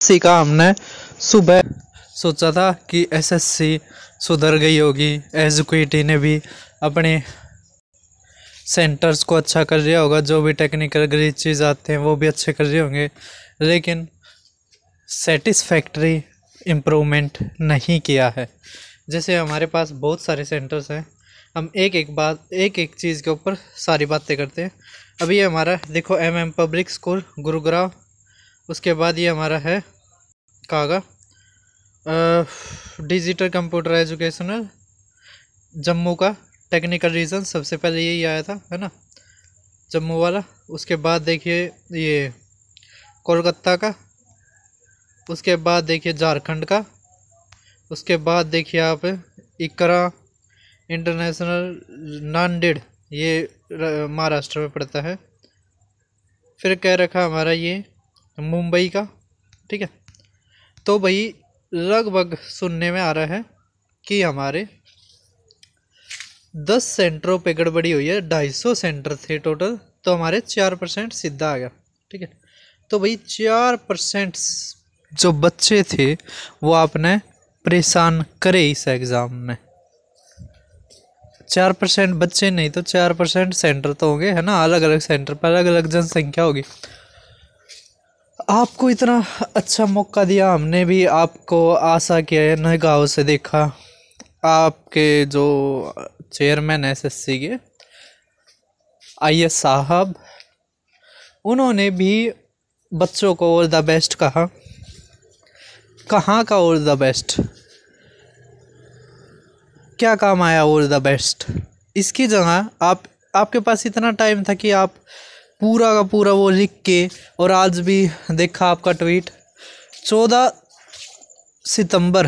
SSC का हमने सुबह सोचा था कि एसएससी सुधर गई होगी, एजुकेटी ने भी अपने सेंटर्स को अच्छा कर दिया होगा, जो भी टेक्निकल ग्रेड चीज़ आते हैं वो भी अच्छे कर रहे होंगे, लेकिन सेटिस्फैक्ट्री इम्प्रूवमेंट नहीं किया है। जैसे हमारे पास बहुत सारे सेंटर्स हैं, हम एक एक चीज़ के ऊपर सारी बातें करते हैं। अभी ये हमारा देखो एमएम पब्लिक स्कूल गुरुग्राम, उसके बाद ये हमारा है कागा डिजिटल कंप्यूटर एजुकेशनल जम्मू का टेक्निकल रीजन, सबसे पहले यही आया था, है ना, जम्मू वाला। उसके बाद देखिए ये कोलकाता का, उसके बाद देखिए झारखंड का, उसके बाद देखिए आप इकरा इंटरनेशनल नांदेड़, ये महाराष्ट्र में पड़ता है। फिर कह रखा हमारा ये मुंबई का, ठीक है। तो भाई लगभग सुनने में आ रहा है कि हमारे 10 सेंटरों पे गड़बड़ी हुई है। 250 सेंटर थे टोटल, तो हमारे 4% सीधा आ गया, ठीक है। तो भाई 4% जो बच्चे थे वो आपने परेशान करे इस एग्ज़ाम में। 4% बच्चे नहीं तो 4% सेंटर तो होंगे, है ना, अलग अलग सेंटर पर अलग अलग जनसंख्या होगी। आपको इतना अच्छा मौका दिया हमने भी, आपको आशा किया है, निगाहों से देखा। आपके जो चेयरमैन एसएससी के आईएस साहब, उन्होंने भी बच्चों को ऑल द बेस्ट कहा। कहाँ का ऑल द बेस्ट, क्या काम आया ऑल द बेस्ट? इसकी जगह आपके पास इतना टाइम था कि आप पूरा का पूरा वो लिख के, और आज भी देखा आपका ट्वीट, 14 सितंबर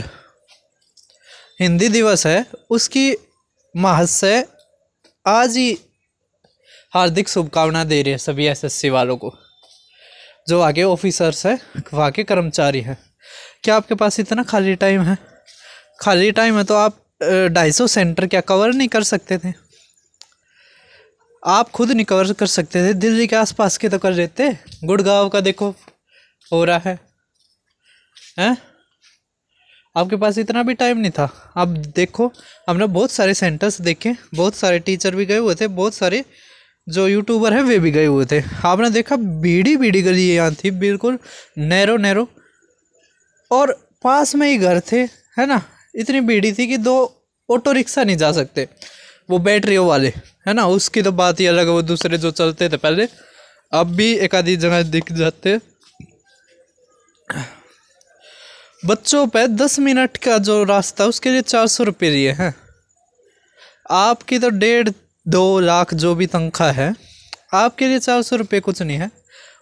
हिंदी दिवस है, उसकी महज से आज ही हार्दिक शुभकामनाएं दे रहे हैं सभी एसएससी वालों को, जो आगे ऑफिसर्स है, वहाँ के कर्मचारी हैं। क्या आपके पास इतना खाली टाइम है? खाली टाइम है तो आप 250 सेंटर क्या कवर नहीं कर सकते थे? आप खुद नहीं कवर कर सकते थे? दिल्ली के आसपास के तो कर देते। गुड़गांव का देखो हो रहा है, हैं? आपके पास इतना भी टाइम नहीं था। अब देखो, हमने बहुत सारे सेंटर्स देखे, बहुत सारे टीचर भी गए हुए थे, बहुत सारे जो यूट्यूबर है वे भी गए हुए थे। आपने देखा बीड़ी बीड़ी गली यहाँ थी, बिल्कुल नैरो नैरो, और पास में ही घर थे, है ना। इतनी भीड़ी थी कि 2 ऑटो रिक्शा नहीं जा सकते, वो बैटरियों वाले, है ना, उसकी तो बात ही अलग है। वो दूसरे जो चलते थे पहले, अब भी एक आधी जगह दिख जाते। बच्चों पे 10 मिनट का जो रास्ता, उसके लिए 400 रुपये लिए हैं। आपकी तो 1.5-2 लाख जो भी तनख्वाह है, आपके लिए 400 रुपये कुछ नहीं है।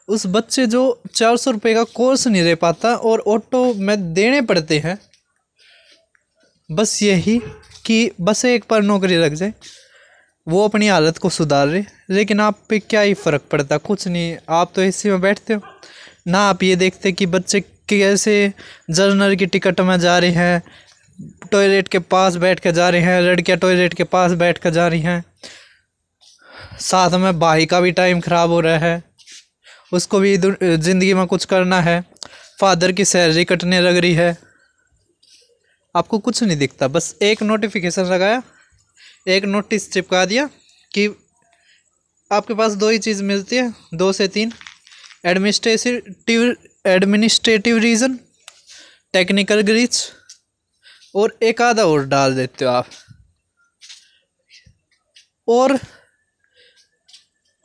उस बच्चे जो 400 रुपये का कोर्स नहीं ले पाता और ऑटो में देने पड़ते हैं, बस यही कि बस एक पर नौकरी लग जाए, वो अपनी हालत को सुधार रहे, लेकिन आप पे क्या ही फ़र्क पड़ता? कुछ नहीं। आप तो एसी में बैठते हो ना, आप ये देखते कि बच्चे कैसे जर्नल की टिकट में जा रहे हैं, टॉयलेट के पास बैठ कर जा रहे हैं, लड़कियां टॉयलेट के पास बैठ कर जा रही हैं, साथ में भाई का भी टाइम ख़राब हो रहा है, उसको भी ज़िंदगी में कुछ करना है, फादर की सैलरी कटने लग रही है। आपको कुछ नहीं दिखता, बस एक नोटिफिकेशन लगाया, एक नोटिस चिपका दिया कि आपके पास 2 ही चीज़ मिलती है, 2 से 3, एडमिनिस्ट्रेटिव रीज़न, टेक्निकल ग्लिच, और एक आधा और डाल देते हो आप। और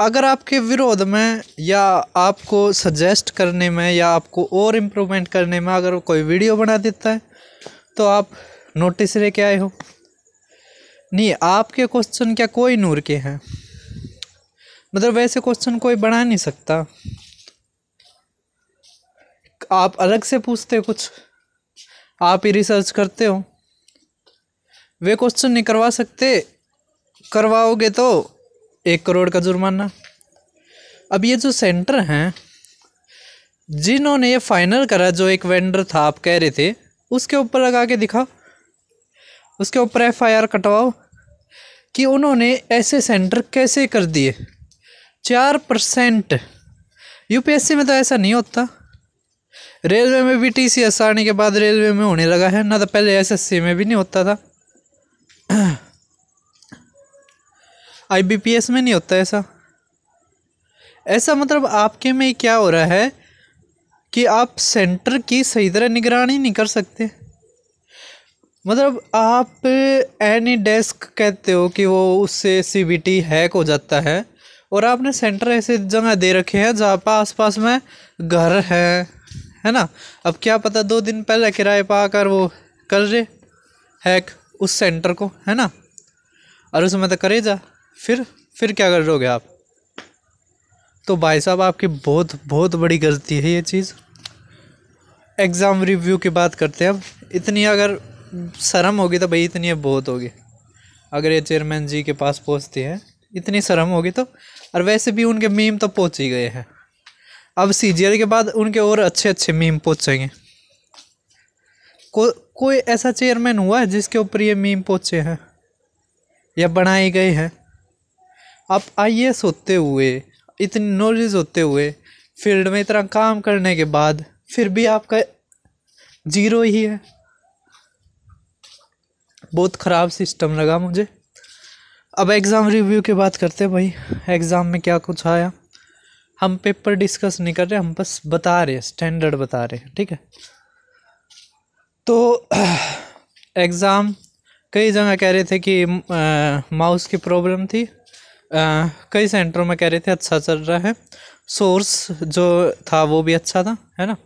अगर आपके विरोध में या आपको सजेस्ट करने में या आपको और इम्प्रूवमेंट करने में अगर कोई वीडियो बना देता है, तो आप नोटिस लेके आए हो। नहीं, आपके क्वेश्चन क्या कोई नूर के हैं? मतलब वैसे क्वेश्चन कोई बना नहीं सकता। आप अलग से पूछते हो कुछ, आप ही रिसर्च करते हो, वे क्वेश्चन नहीं करवा सकते। करवाओगे तो 1 करोड़ का जुर्माना। अब ये जो सेंटर हैं जिन्होंने ये फाइनल करा, जो एक वेंडर था आप कह रहे थे, उसके ऊपर लगा के दिखाओ, उसके ऊपर एफआईआर कटवाओ कि उन्होंने ऐसे सेंटर कैसे कर दिए। 4% यूपीएससी में तो ऐसा नहीं होता। रेलवे में भी TCS आने के बाद रेलवे में होने लगा है, ना तो पहले SSC में भी नहीं होता था। IBPS में नहीं होता ऐसा मतलब आपके में क्या हो रहा है कि आप सेंटर की सही तरह निगरानी नहीं कर सकते। मतलब आप एनी डेस्क कहते हो कि वो उससे CBT हैक हो जाता है, और आपने सेंटर ऐसे जगह दे रखे हैं जहाँ पर आसपास में घर है ना। अब क्या पता 2 दिन पहले किराए पर आकर वो कर रहे हैक उस सेंटर को, है ना, और उसमें तो करे जा, फिर क्या कर रहोगे आप। तो भाई साहब आपकी बहुत बहुत बड़ी गलती है ये चीज़। एग्ज़ाम रिव्यू की बात करते हैं अब। इतनी अगर शर्म होगी तो भाई इतनी बहुत होगी, अगर ये चेयरमैन जी के पास पहुंचती है इतनी शर्म होगी तो। और वैसे भी उनके मीम तो पहुंच ही गए हैं, अब CGL के बाद उनके और अच्छे अच्छे मीम पहुंचेंगे। कोई ऐसा चेयरमैन हुआ है जिसके ऊपर ये मीम पहुंचे हैं या बनाए गए हैं। आप IAS होते हुए, इतनी नॉलेज होते हुए, फील्ड में इतना काम करने के बाद फिर भी आपका 0 ही है। बहुत ख़राब सिस्टम लगा मुझे। अब एग्ज़ाम रिव्यू की बात करते हैं भाई। एग्ज़ाम में क्या कुछ आया, हम पेपर डिस्कस नहीं कर रहे, हम बस बता रहे हैं, स्टैंडर्ड बता रहे हैं, ठीक है। तो एग्ज़ाम कई जगह कह रहे थे कि माउस की प्रॉब्लम थी, कई सेंटरों में कह रहे थे अच्छा चल रहा है, सोर्स जो था वो भी अच्छा था, है ना,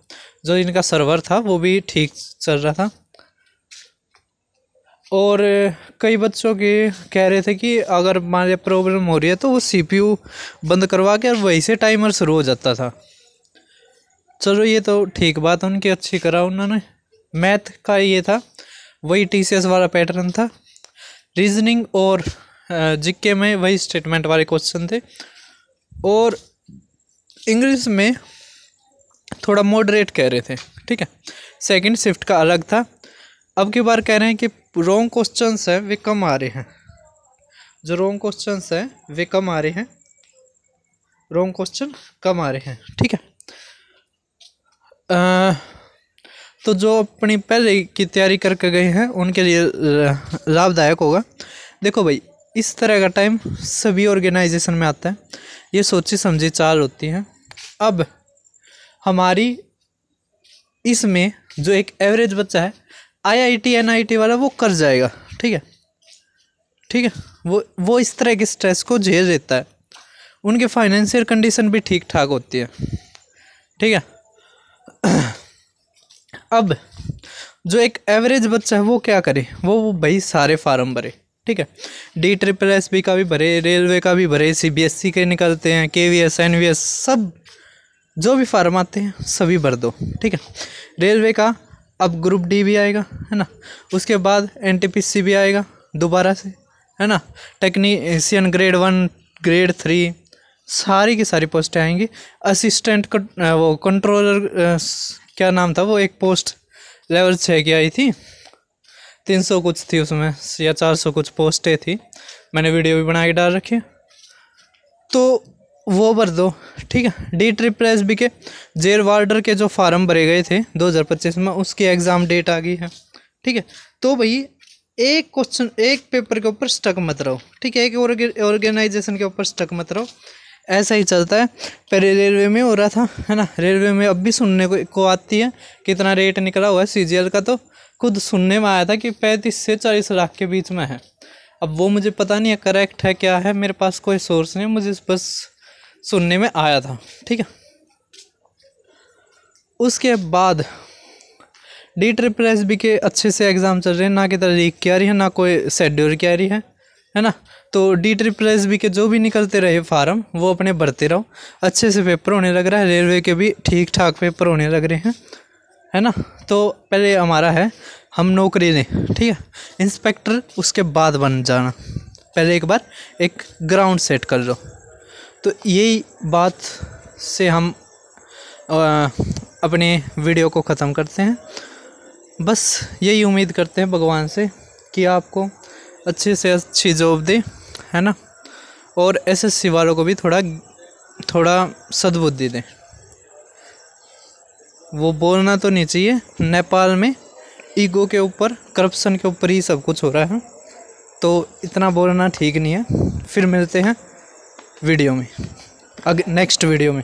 जो इनका सर्वर था वो भी ठीक चल रहा था। और कई बच्चों के कह रहे थे कि अगर मान लिया प्रॉब्लम हो रही है तो वो CPU बंद करवा के और वहीं से टाइमर शुरू हो जाता था। चलो ये तो ठीक बात उनकी अच्छी करा उन्होंने। मैथ का ये था, वही TCS वाला पैटर्न था। रीजनिंग और GK में वही स्टेटमेंट वाले क्वेश्चन थे, और इंग्लिश में थोड़ा मॉडरेट कह रहे थे, ठीक है। सेकंड शिफ्ट का अलग था। अब की बार कह रहे हैं कि रॉन्ग क्वेश्चंस हैं वे कम आ रहे हैं, जो रॉन्ग क्वेश्चंस हैं वे कम आ रहे हैं, रॉन्ग क्वेश्चन कम आ रहे हैं, ठीक है। तो जो अपनी पहले की तैयारी करके गए हैं उनके लिए लाभदायक होगा। देखो भाई, इस तरह का टाइम सभी ऑर्गेनाइजेशन में आता है, ये सोची समझी चाल होती है। अब हमारी इसमें जो एक एवरेज बच्चा है IIT NIT वाला वो कर जाएगा, ठीक है, ठीक है। वो इस तरह के स्ट्रेस को झेल लेता है, उनके फाइनेंशियल कंडीशन भी ठीक ठाक होती है, ठीक है। अब जो एक एवरेज बच्चा है वो क्या करे, वो भाई सारे फार्म भरे, ठीक है। DSSS का भी भरे, रेलवे का भी भरे, CBSE के निकलते हैं, KVS NVS सब जो भी फार्म आते हैं सभी भर दो, ठीक है। रेलवे का अब ग्रुप D भी आएगा, है ना, उसके बाद NTPC भी आएगा दोबारा से, है ना, टेक्नीशियन ग्रेड 1 ग्रेड 3 सारी की सारी पोस्टें आएंगी। असिस्टेंट वो कंट्रोलर क्या नाम था, वो एक पोस्ट लेवल 6 की आई थी, 300 कुछ थी उसमें या 400 कुछ पोस्टें थी, मैंने वीडियो भी बना के डाल रखी है, तो वो भर दो, ठीक है। DSSS के जेल वार्डर के जो फार्म भरे गए थे 2025 में, उसकी एग्ज़ाम डेट आ गई है, ठीक है। तो भाई एक क्वेश्चन एक पेपर के ऊपर स्टक मत रहो, ठीक है, एक ऑर्गेनाइजेशन के ऊपर स्टक मत रहो, ऐसा ही चलता है। पहले रेलवे में हो रहा था, है ना, रेलवे में अब भी सुनने को आती है कितना रेट निकला हुआ है CGL का, तो खुद सुनने में आया था कि 35 से 40 लाख के बीच में है। अब वो मुझे पता नहीं है करेक्ट है क्या है, मेरे पास कोई सोर्स नहीं, मुझे बस सुनने में आया था, ठीक है। उसके बाद DSSS के अच्छे से एग्ज़ाम चल रहे हैं, ना कि तरह लीक की आ रही है, ना कोई शेड्यूल की आ रही है ना। तो DSSS के जो भी निकलते रहे फार्म वो अपने भरते रहो, अच्छे से पेपर होने लग रहा है। रेलवे के भी ठीक ठाक पेपर होने लग रहे हैं, है ना। तो पहले हमारा है हम नौकरी लें, ठीक है, इंस्पेक्टर उसके बाद बन जाना, पहले एक बार एक ग्राउंड सेट कर लो। तो यही बात से हम अपने वीडियो को ख़त्म करते हैं। बस यही उम्मीद करते हैं भगवान से कि आपको अच्छे से अच्छी जॉब दे, है ना, और SSC वालों को भी थोड़ा सद्बुद्धि दें। वो बोलना तो नहीं चाहिए। नेपाल में ईगो के ऊपर, करप्शन के ऊपर ही सब कुछ हो रहा है, तो इतना बोलना ठीक नहीं है। फिर मिलते हैं वीडियो में, नेक्स्ट वीडियो में।